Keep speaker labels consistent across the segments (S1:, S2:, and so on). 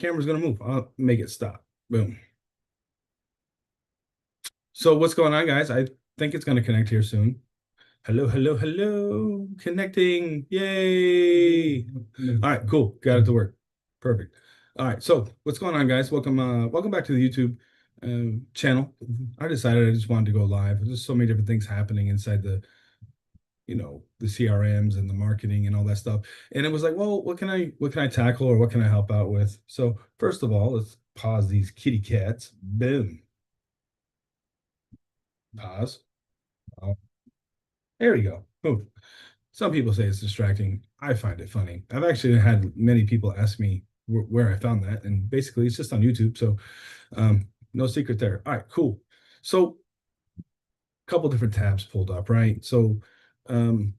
S1: Camera's gonna move. I'll make it stop. Boom. So what's going on, guys? I think it's gonna connect here soon. Hello, hello, hello. Connecting. Yay. All right, cool. Got it to work. Perfect. All right. So what's going on, guys? Welcome back to the YouTube channel. I decided I just wanted to go live. There's so many different things happening inside the CRMs and the marketing and all that stuff. And it was like, well, what can I tackle or what can I help out with? So first of all, let's pause these kitty cats. Boom. Pause. Oh, there we go. Boom. Some people say it's distracting. I find it funny. I've actually had many people ask me where I found that, and basically it's just on YouTube. So no secret there. All right, cool. So a couple different tabs pulled up, right? So um,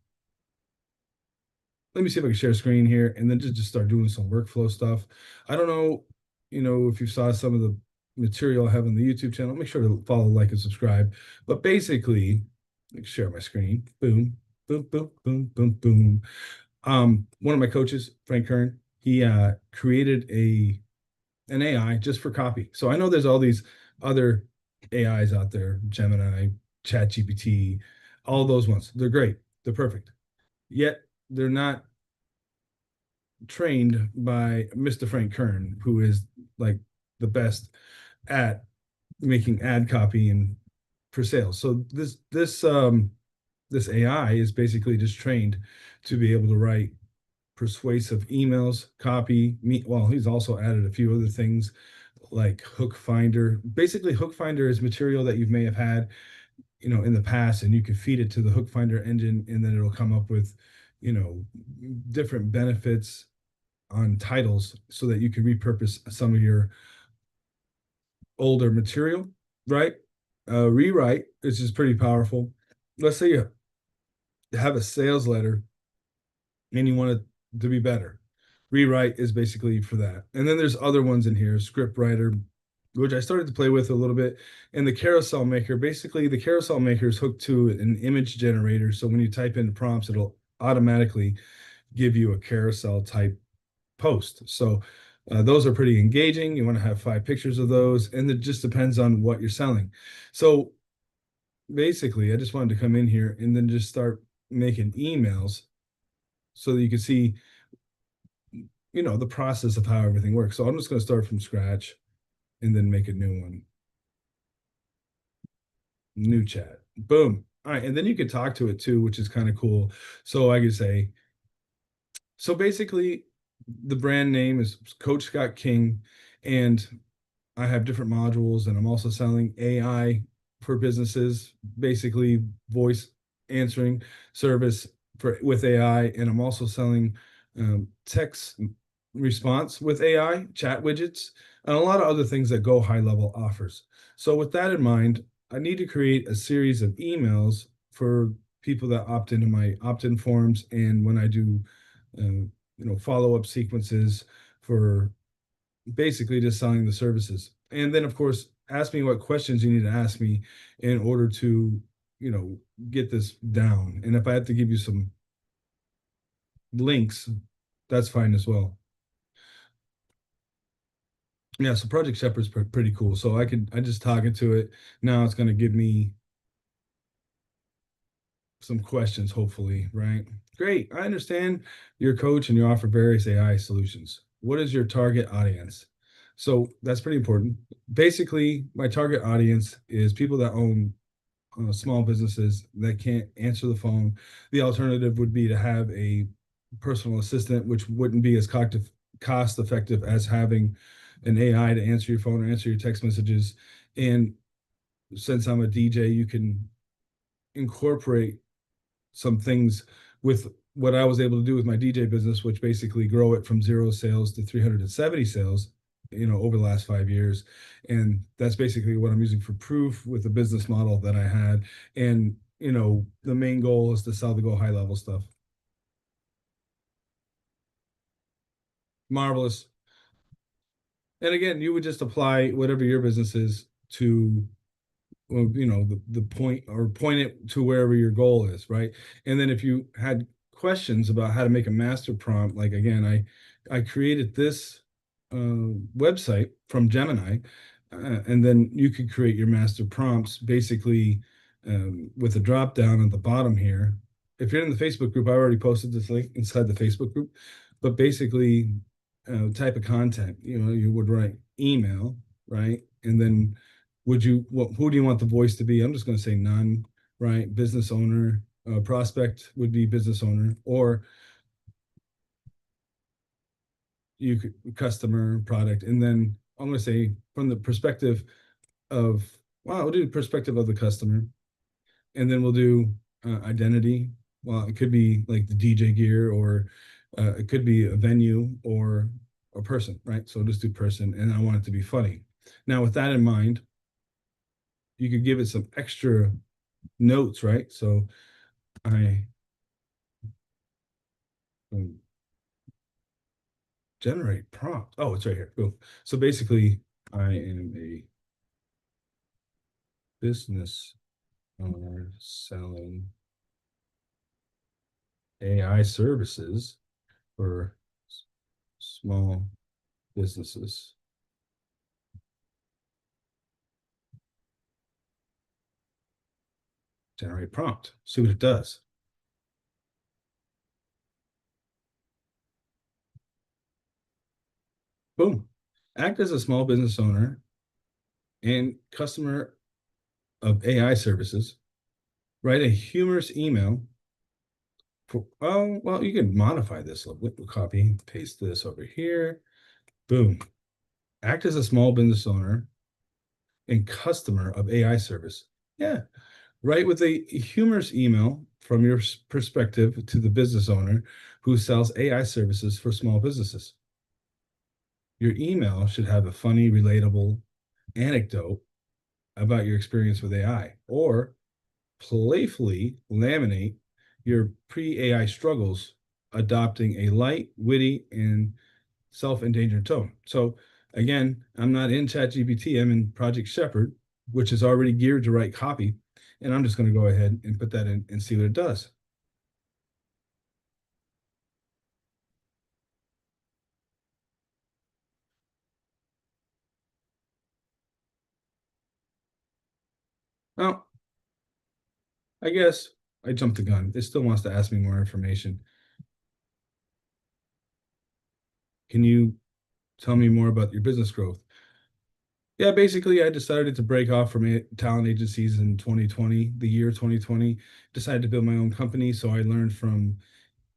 S1: let me see if I can share screen here and then just start doing some workflow stuff. I don't know, if you saw some of the material I have on the YouTube channel, make sure to follow, like, and subscribe. But basically, let me share my screen. Boom, boom, boom, boom, boom, boom. One of my coaches, Frank Kern, he created an AI just for copy. So I know there's all these other AIs out there, Gemini, ChatGPT, all those ones. They're great. They're perfect. Yet they're not trained by Mr. Frank Kern, who is like the best at making ad copy and for sales. So this AI is basically just trained to be able to write persuasive emails, copy. Well, he's also added a few other things like Hook Finder. Basically, Hook Finder is material that you may have had, in the past, and you can feed it to the Hook Finder engine, and then it'll come up with, you know, different benefits on titles so that you can repurpose some of your older material, right? Rewrite, which is pretty powerful. Let's say you have a sales letter and you want it to be better. Rewrite is basically for that. And then there's other ones in here, script writer, which I started to play with a little bit. And the carousel maker, basically the carousel maker is hooked to an image generator. So when you type in prompts, it'll automatically give you a carousel type post. So those are pretty engaging. You want to have 5 pictures of those, and it just depends on what you're selling. So basically, I just wanted to come in here and then just start making emails so that you can see, the process of how everything works. So I'm just going to start from scratch and then make a new one. New chat. Boom. All right. And then you can talk to it too, which is kind of cool. So I could say, so basically, the brand name is Coach Scott King, and I have different modules, and I'm also selling AI for businesses, basically voice answering service for with AI, and I'm also selling text response with AI, chat widgets, and a lot of other things that go high level offers. So with that in mind, I need to create a series of emails for people that opt into my opt-in forms, and when I do, follow-up sequences for basically just selling the services. And then, of course, ask me what questions you need to ask me in order to, get this down. And if I have to give you some links, that's fine as well. Yeah, so Project Shepherd's pretty cool. So I just talk into it. Now it's going to give me some questions, hopefully, right? Great. I understand your coach and you offer various AI solutions. What is your target audience? So that's pretty important. Basically, my target audience is people that own small businesses that can't answer the phone. The alternative would be to have a personal assistant, which wouldn't be as cost effective as having an AI to answer your phone or answer your text messages. And since I'm a DJ, you can incorporate some things with what I was able to do with my DJ business, which basically grow it from 0 sales to 370 sales, over the last 5 years. And that's basically what I'm using for proof with the business model that I had. And, the main goal is to sell the go high level stuff. Marvelous. And again, you would just apply whatever your business is to, well, the point, or point it to wherever your goal is, right? And then if you had questions about how to make a master prompt, like, again, I created this website from Gemini, and then you could create your master prompts basically with a drop down at the bottom here. If you're in the Facebook group, I already posted this link inside the Facebook group, but basically, type of content, you would write email, right? And then who do you want the voice to be? I'm just going to say none, right? Business owner, prospect would be business owner, or you could customer product, and then I'm going to say from the perspective of, well, we'll do the perspective of the customer, and then we'll do identity. Well, it could be like the DJ gear, or it could be a venue or a person, right? So just do person, and I want it to be funny. Now, with that in mind, you could give it some extra notes, right? So I um, generate prompt. Oh, it's right here. Cool. So basically, I am a business owner selling AI services for small businesses. Generate prompt. See what it does. Boom. Act as a small business owner and customer of AI services. Write a humorous email for, oh, well, you can modify this a little bit. Copy, paste this over here. Boom. Act as a small business owner and customer of AI service. Yeah. Write with a humorous email from your perspective to the business owner who sells AI services for small businesses. Your email should have a funny, relatable anecdote about your experience with AI, or playfully laminate your pre-AI struggles, adopting a light, witty, and self-endangered tone. So again, I'm not in ChatGPT, I'm in Project Shepherd, which is already geared to write copy. And I'm just going to go ahead and put that in and see what it does. Well, I guess I jumped the gun. It still wants to ask me more information. Can you tell me more about your business growth? Yeah, basically, I decided to break off from talent agencies in 2020, the year 2020. Decided to build my own company. So I learned from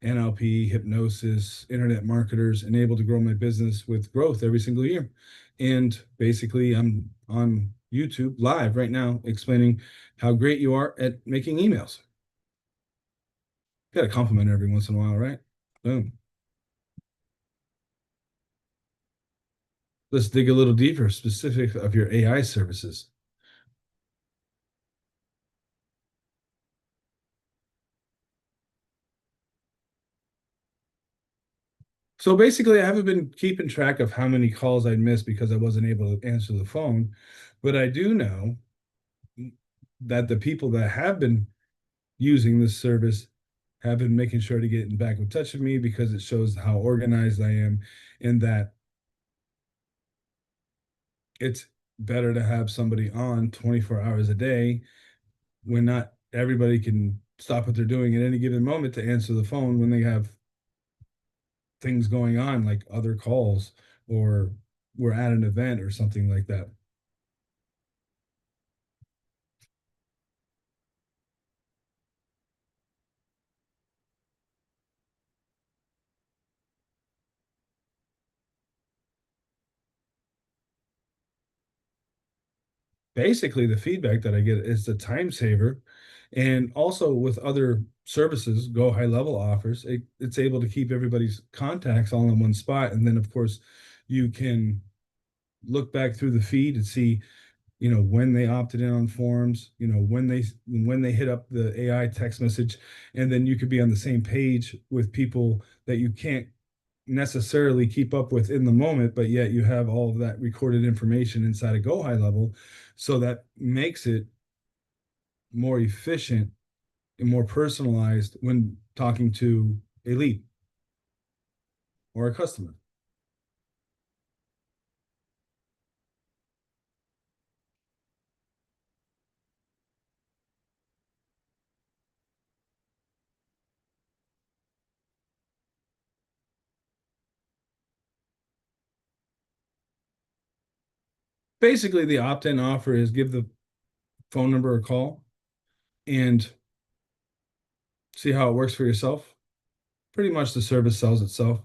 S1: NLP, hypnosis, internet marketers, and able to grow my business with growth every single year. And basically, I'm on YouTube live right now explaining how great you are at making emails. Got to compliment every once in a while, right? Boom. Let's dig a little deeper, specific of your AI services. So basically, I haven't been keeping track of how many calls I'd missed because I wasn't able to answer the phone. But I do know that the people that have been using this service have been making sure to get back in touch with me because it shows how organized I am, and that it's better to have somebody on 24 hours a day when not everybody can stop what they're doing at any given moment to answer the phone when they have things going on like other calls, or we're at an event or something like that. Basically, the feedback that I get is the time saver. And also with other services, go high level offers, it's able to keep everybody's contacts all in one spot. And then, of course, you can look back through the feed and see, when they opted in on forums, when they hit up the AI text message, and then you could be on the same page with people that you can't necessarily keep up with in the moment, but yet you have all of that recorded information inside a Go High level. So that makes it more efficient and more personalized when talking to a lead or a customer. Basically, the opt-in offer is give the phone number a call and see how it works for yourself. Pretty much the service sells itself.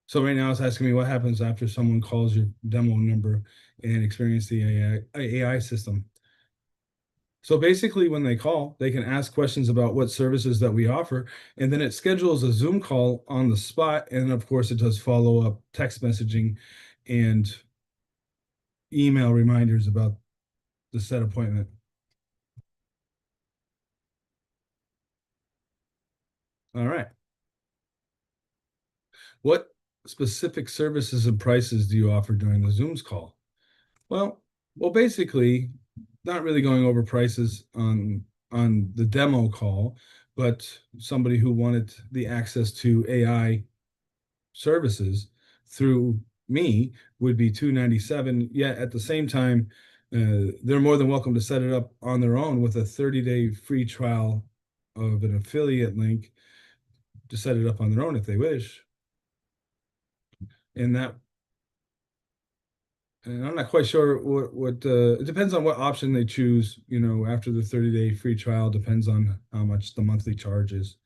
S1: So right now it's asking me what happens after someone calls your demo number and experience the AI system. So basically, when they call, they can ask questions about what services that we offer, and then it schedules a Zoom call on the spot. And of course, it does follow up text messaging and email reminders about the set appointment. All right. What specific services and prices do you offer during the Zoom's call? Well, basically, not really going over prices on the demo call, but somebody who wanted the access to AI services through me would be 297. Yet at the same time, they're more than welcome to set it up on their own with a 30-day free trial of an affiliate link to set it up on their own if they wish. And that And I'm not quite sure what it depends on what option they choose, after the 30-day free trial, depends on how much the monthly charge is.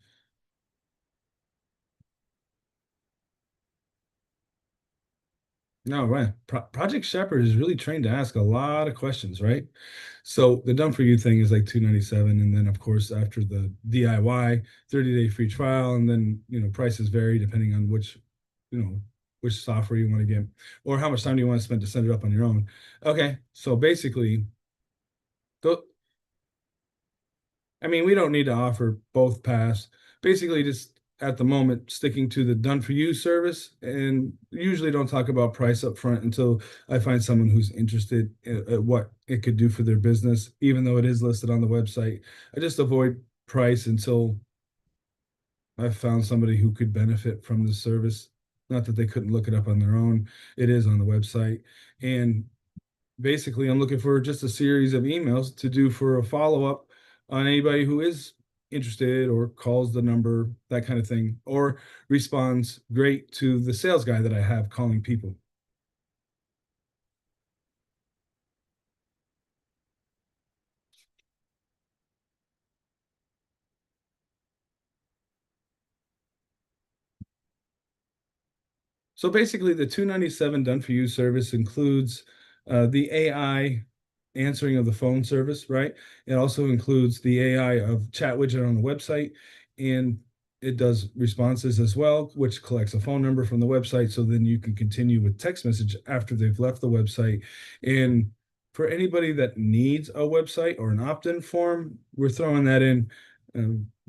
S1: No, right. Project Shepherd is really trained to ask a lot of questions, right? So the done for you thing is like 297, and then of course after the DIY 30-day free trial, and then prices vary depending on you know which software you want to get, or how much time do you want to spend to set it up on your own. Okay, so basically, go I mean, we don't need to offer both paths. Basically, just at the moment, sticking to the done for you service, and usually don't talk about price up front until I find someone who's interested at what it could do for their business, even though it is listed on the website. I just avoid price until I've found somebody who could benefit from the service. Not that they couldn't look it up on their own. It is on the website. And basically, I'm looking for just a series of emails to do for a follow up on anybody who is interested or calls the number, that kind of thing, or responds great to the sales guy that I have calling people. So basically, the 297 done for you service includes the AI answering of the phone service, right? It also includes the AI of chat widget on the website, and it does responses as well, which collects a phone number from the website. So then you can continue with text message after they've left the website. And for anybody that needs a website or an opt-in form, we're throwing that in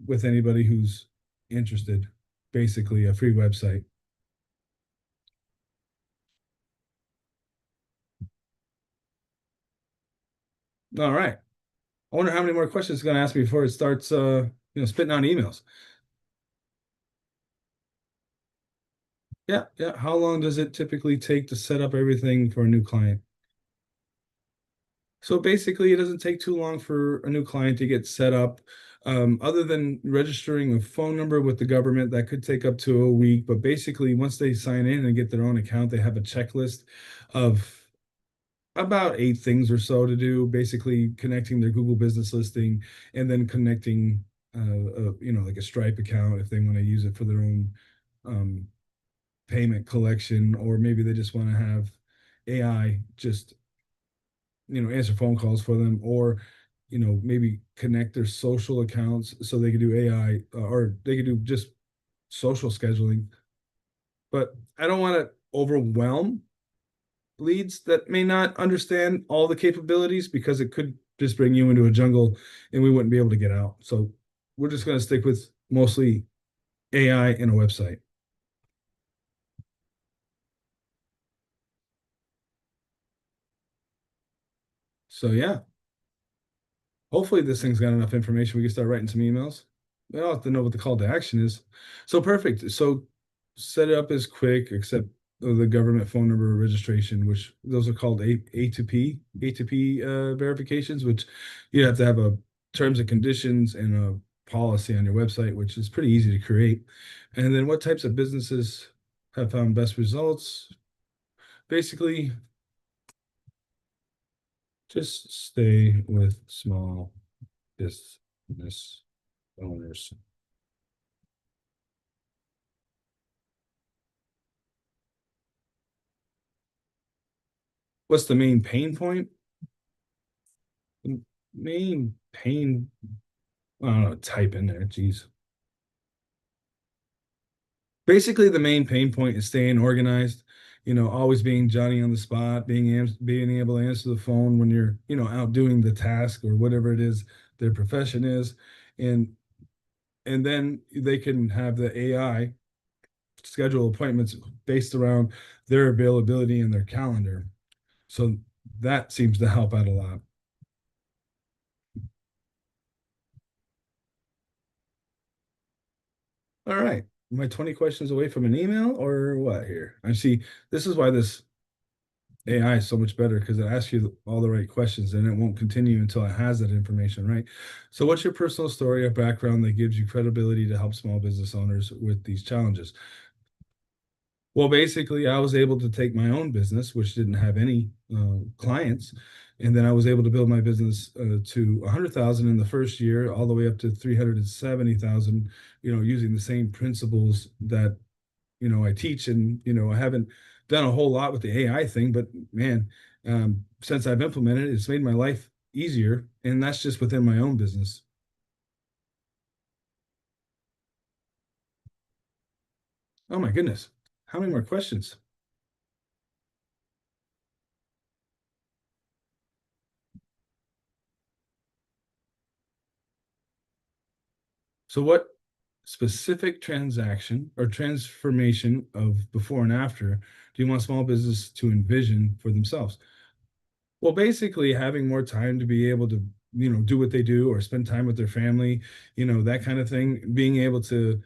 S1: with anybody who's interested, basically a free website. All right. I wonder how many more questions it's going to ask me before it starts, spitting out emails. Yeah, yeah. How long does it typically take to set up everything for a new client? So basically, it doesn't take too long for a new client to get set up. Other than registering a phone number with the government, that could take up to a week. But basically, once they sign in and get their own account, they have a checklist of about 8 things or so to do. Basically, connecting their Google business listing and then connecting, like a Stripe account if they want to use it for their own um, payment collection, or maybe they just want to have AI just answer phone calls for them, or maybe connect their social accounts so they could do AI, or they could do just social scheduling. But I don't want to overwhelm leads that may not understand all the capabilities, because it could just bring you into a jungle and we wouldn't be able to get out. So we're just going to stick with mostly AI and a website. So yeah, hopefully this thing's got enough information. We can start writing some emails. We don't have to know what the call to action is. So perfect. So set it up as quick, except the government phone number registration, which those are called A2P verifications, which you have to have a terms and conditions and a policy on your website, which is pretty easy to create. And then what types of businesses have found best results? Basically, just stay with small business owners. What's the main pain point? The main pain, I don't know, type in there, geez. Basically, the main pain point is staying organized, always being Johnny on the spot, being able to answer the phone when you're, out doing the task or whatever it is their profession is. And and then they can have the AI schedule appointments based around their availability and their calendar. So that seems to help out a lot. All right. Am I 20 questions away from an email or what here? I see this is why this AI is so much better because it asks you all the right questions and it won't continue until it has that information, right? So, what's your personal story or background that gives you credibility to help small business owners with these challenges? Well, basically, I was able to take my own business, which didn't have any clients, and then I was able to build my business to 100,000 in the first year, all the way up to 370,000. Using the same principles that I teach, and I haven't done a whole lot with the AI thing, but man, since I've implemented it, it's made my life easier, and that's just within my own business. Oh my goodness, how many more questions? So, what specific transaction or transformation of before and after do you want small business to envision for themselves? Well, basically, having more time to be able to, do what they do or spend time with their family, that kind of thing, being able to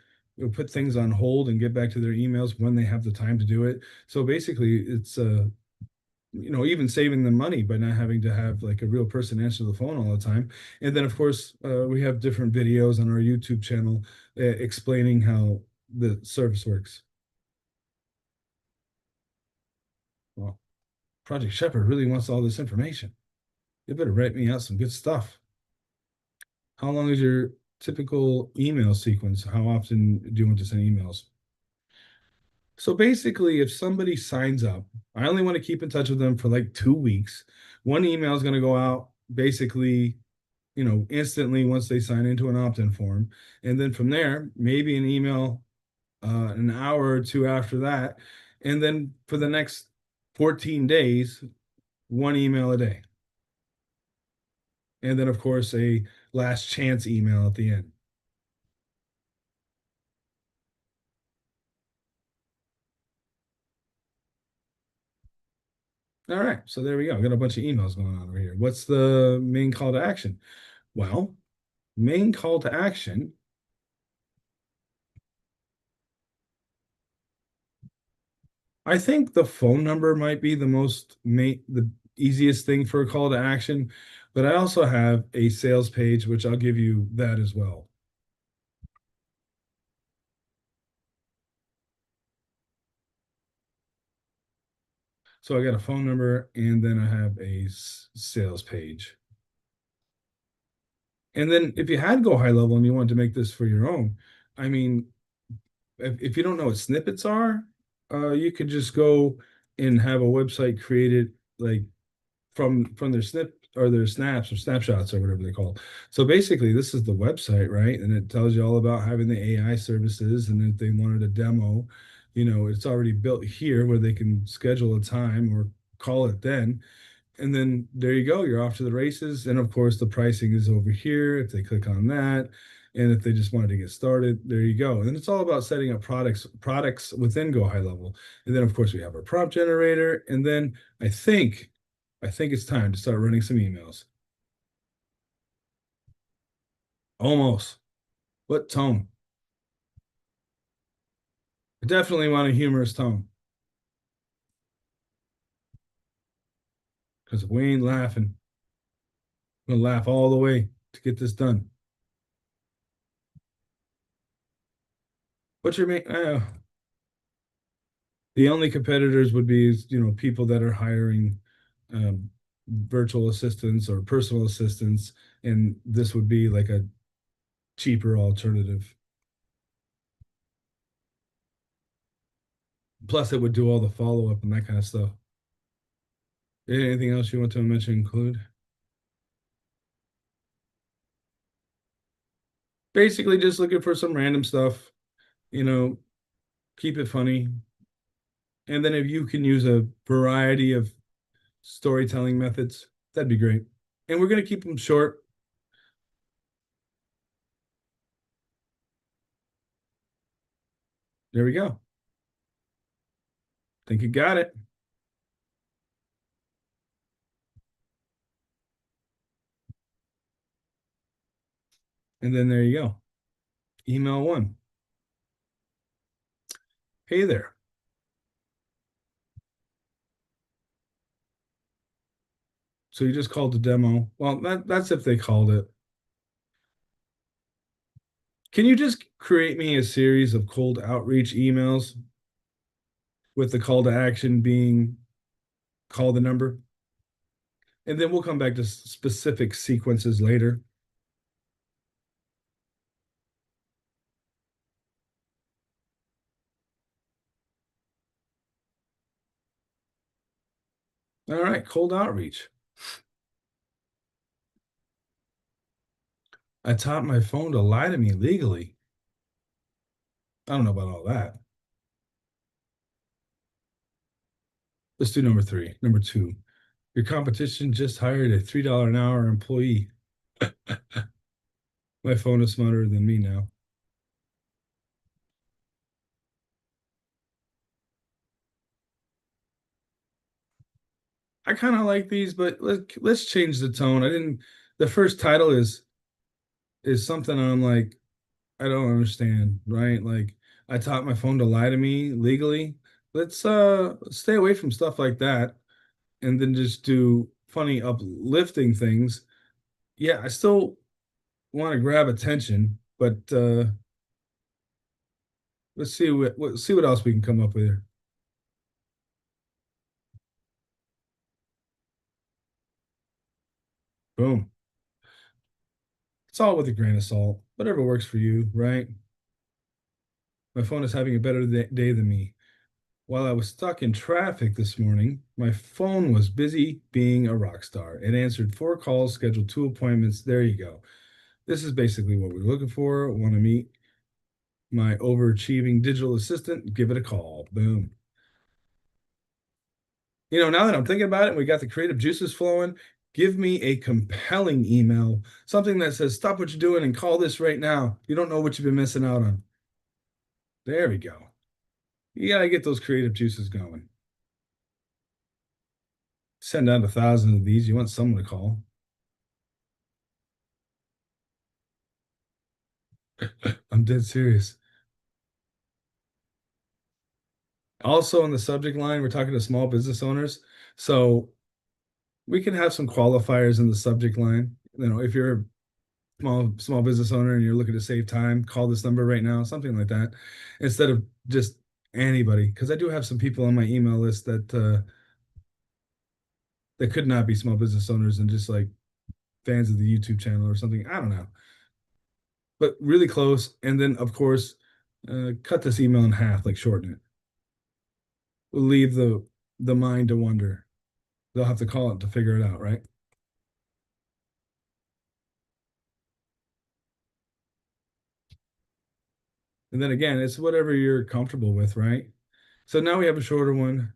S1: put things on hold and get back to their emails when they have the time to do it. So basically, it's even saving them money by not having to have like a real person answer the phone all the time. And then, of course, we have different videos on our YouTube channel explaining how the service works. Well, Project Shepherd really wants all this information. You better write me out some good stuff. How long is your typical email sequence? How often do you want to send emails? So basically, if somebody signs up, I only want to keep in touch with them for like 2 weeks. One email is going to go out basically instantly once they sign into an opt-in form. And then from there, maybe an email an hour or two after that. And then for the next 14 days, one email a day. And then, of course, a last chance email at the end. All right. So there we go. Got a bunch of emails going on over here. What's the main call to action? Well, main call to action, I think the phone number might be the easiest thing for a call to action, but I also have a sales page, which I'll give you that as well. So I got a phone number and then I have a sales page. And then if you had go high level and you wanted to make this for your own, I mean, if you don't know what snippets are, you could just go and have a website created like from their snip or their snaps or snapshots or whatever they call. So basically, this is the website, right? And it tells you all about having the AI services. And if they wanted a demo, it's already built here where they can schedule a time or call it then. And then there you go, you're off to the races. And of course, the pricing is over here if they click on that. And if they just wanted to get started, there you go. And it's all about setting up products within Go High Level. And then of course we have our prompt generator. And then I think it's time to start running some emails. Almost. What tone? I definitely want a humorous tone. Because we ain't laughing. I'm gonna laugh all the way to get this done. What's your main? The only competitors would be, people that are hiring virtual assistants or personal assistants, and this would be like a cheaper alternative. Plus, it would do all the follow up and that kind of stuff. Anything else you want to mention, include? Basically, just looking for some random stuff, you know, keep it funny. And then if you can use a variety of storytelling methods, that'd be great. And we're going to keep them short. There we go. Think you got it. And then there you go. Email one. Hey there. So you just called the demo. Well, that's if they called it. Can you just create me a series of cold outreach emails with the call to action being call the number? And then we'll come back to specific sequences later. All right, cold outreach. I taught my phone to lie to me legally. I don't know about all that. Let's do number three. Number two, your competition just hired a $3 an hour employee. My phone is smarter than me now. I kind of like these, but let's change the tone. I didn't. The first title is something I'm like, I don't understand, right? Like I taught my phone to lie to me legally. Let's stay away from stuff like that and then just do funny uplifting things. Yeah, I still want to grab attention, but let's see what else we can come up with here. Boom. It's all with a grain of salt. Whatever works for you, right? My phone is having a better day than me. While I was stuck in traffic this morning, my phone was busy being a rock star. It answered 4 calls, scheduled 2 appointments. There you go. This is basically what we're looking for. Want to meet my overachieving digital assistant? Give it a call. Boom. Now that I'm thinking about it, and we got the creative juices flowing, give me a compelling email, something that says, stop what you're doing and call this right now. You don't know what you've been missing out on. There we go. You got to get those creative juices going. Send out 1,000 of these. You want someone to call. I'm dead serious. Also, in the subject line, we're talking to small business owners. So we can have some qualifiers in the subject line. If you're a small business owner and you're looking to save time, call this number right now, something like that, instead of just anybody. Because I do have some people on my email list that could not be small business owners and just like fans of the YouTube channel or something. I don't know, but really close. And then, of course, cut this email in half, like shorten it. We'll leave the mind to wonder. They'll have to call it to figure it out, right? And then again, it's whatever you're comfortable with, right? So now we have a shorter one.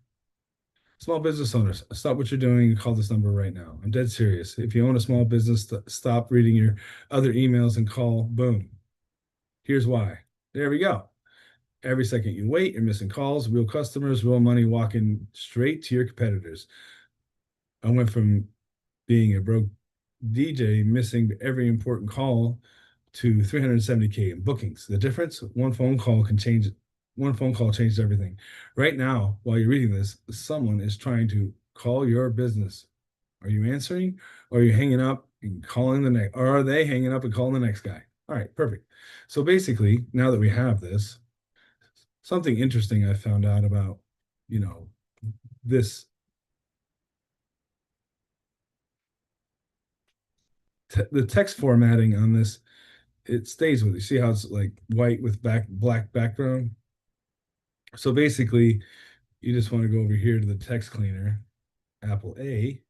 S1: Small business owners, stop what you're doing and call this number right now. I'm dead serious. If you own a small business, stop reading your other emails and call. Boom. Here's why. There we go. Every second you wait, you're missing calls, real customers, real money walking straight to your competitors. I went from being a broke DJ missing every important call to 370K in bookings. The difference, one phone call changed everything. Right now, while you're reading this, someone is trying to call your business. Are you answering? Or are you hanging up and calling the next? Or are they hanging up and calling the next guy? All right, perfect. So basically, now that we have this, something interesting I found out about, you know, this the text formatting on this, it stays with you. See how it's like white with black background? So basically, you just want to go over here to the text cleaner, Apple A,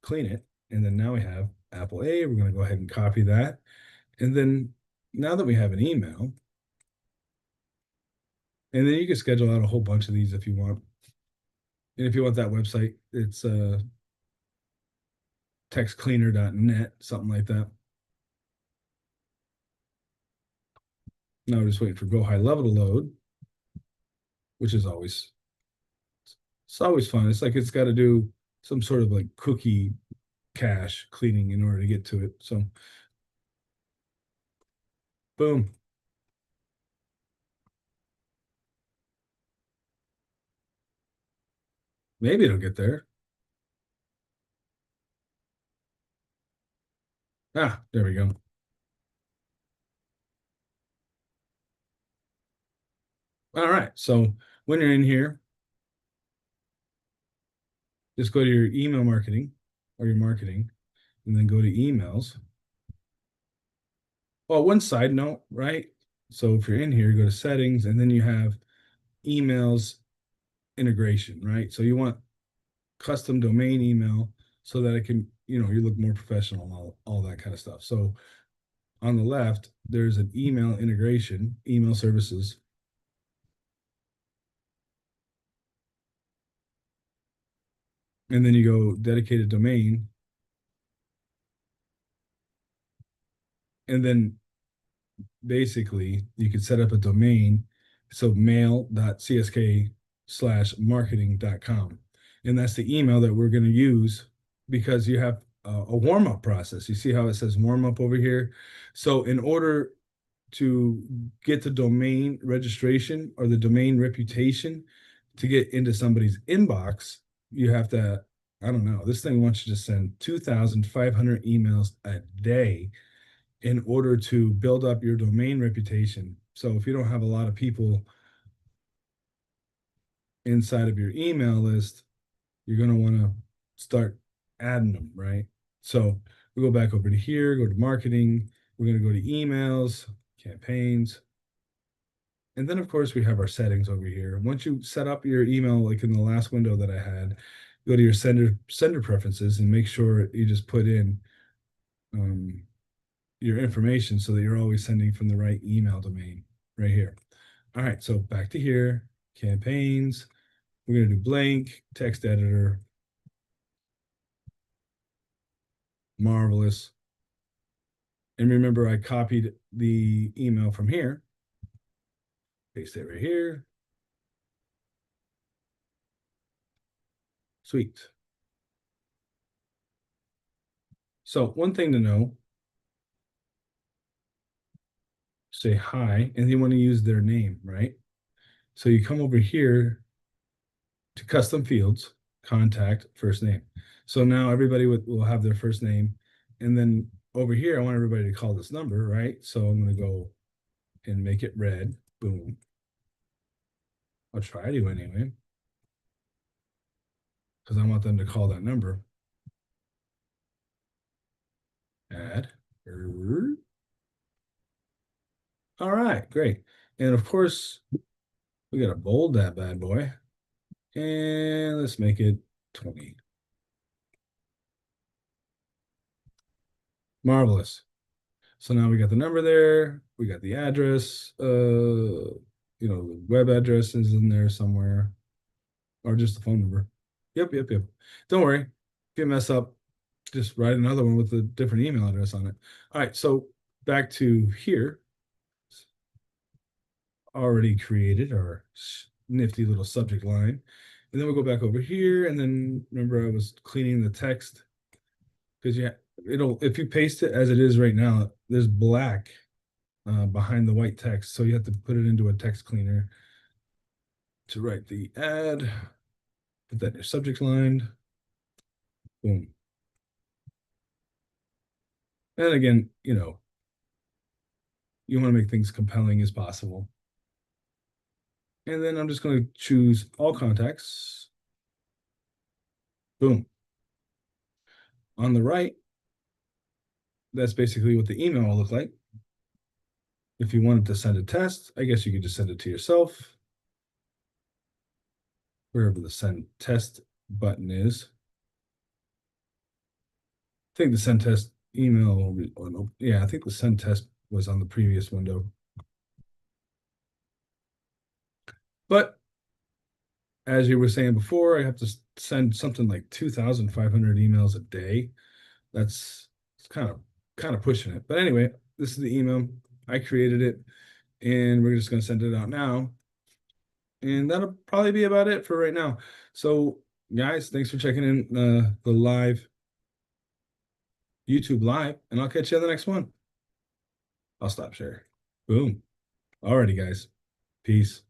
S1: clean it, and then now we have Apple A. We're going to go ahead and copy that. And then now that we have an email, and then you can schedule out a whole bunch of these if you want. And if you want that website, it's textcleaner.net, something like that. Now we're just waiting for Go High Level to load, which is always it's always fun. It's like it's got to do some sort of like cookie cache cleaning in order to get to it. So boom. Maybe it'll get there. Ah, there we go. All right. So when you're in here, just go to your email marketing or your marketing and then go to emails. Well, one side note, right? So if you're in here, go to settings and then you have emails integration, right? So you want custom domain email so that it can, you look more professional and all that kind of stuff. So on the left, there's an email integration, email services. And then you go dedicated domain. And then basically you could set up a domain. So mail.csk/marketing.com. And that's the email that we're going to use because you have a warm up process. You see how it says warm up over here? So in order to get the domain registration or the domain reputation to get into somebody's inbox, you have to, I don't know, this thing wants you to send 2,500 emails a day in order to build up your domain reputation. So if you don't have a lot of people inside of your email list, you're going to want to start adding them, right? So we go back over to here, go to marketing. We're going to go to emails, campaigns. And then, of course, we have our settings over here. Once you set up your email, like in the last window that I had, go to your sender preferences and make sure you just put in your information so that you're always sending from the right email domain right here. All right, so back to here, campaigns. We're going to do blank, text editor. Marvelous. And remember, I copied the email from here, paste it right here. Sweet. So one thing to know, say hi, and you want to use their name, right? So you come over here to custom fields, contact, first name. So now everybody will have their first name. And then over here, I want everybody to call this number, right? So I'm going to go and make it red. Boom. I'll try to anyway, because I want them to call that number. Add. All right, great. And of course, we got to bold that bad boy. And let's make it 20. Marvelous. So now we got the number there. We got the address. The web address is in there somewhere, or just the phone number. Yep. Don't worry. If you mess up, just write another one with a different email address on it. All right, so back to here. Already created our nifty little subject line. And then we'll go back over here. And then remember I was cleaning the text because if you paste it as it is right now, there's black behind the white text. So you have to put it into a text cleaner to write the ad, put that in your subject line. Boom. And again, you want to make things compelling as possible. And then I'm just going to choose all contacts. Boom. On the right, that's basically what the email will look like. If you wanted to send a test, I guess you could just send it to yourself, wherever the send test button is. I think the send test email, or no, yeah, I think the send test was on the previous window. But as you were saying before, I have to send something like 2,500 emails a day. That's kind of pushing it. But anyway, this is the email. I created it, and we're just going to send it out now. And that'll probably be about it for right now. So, guys, thanks for checking in the live YouTube live, and I'll catch you on the next one. I'll stop share. Boom. Alrighty, guys. Peace.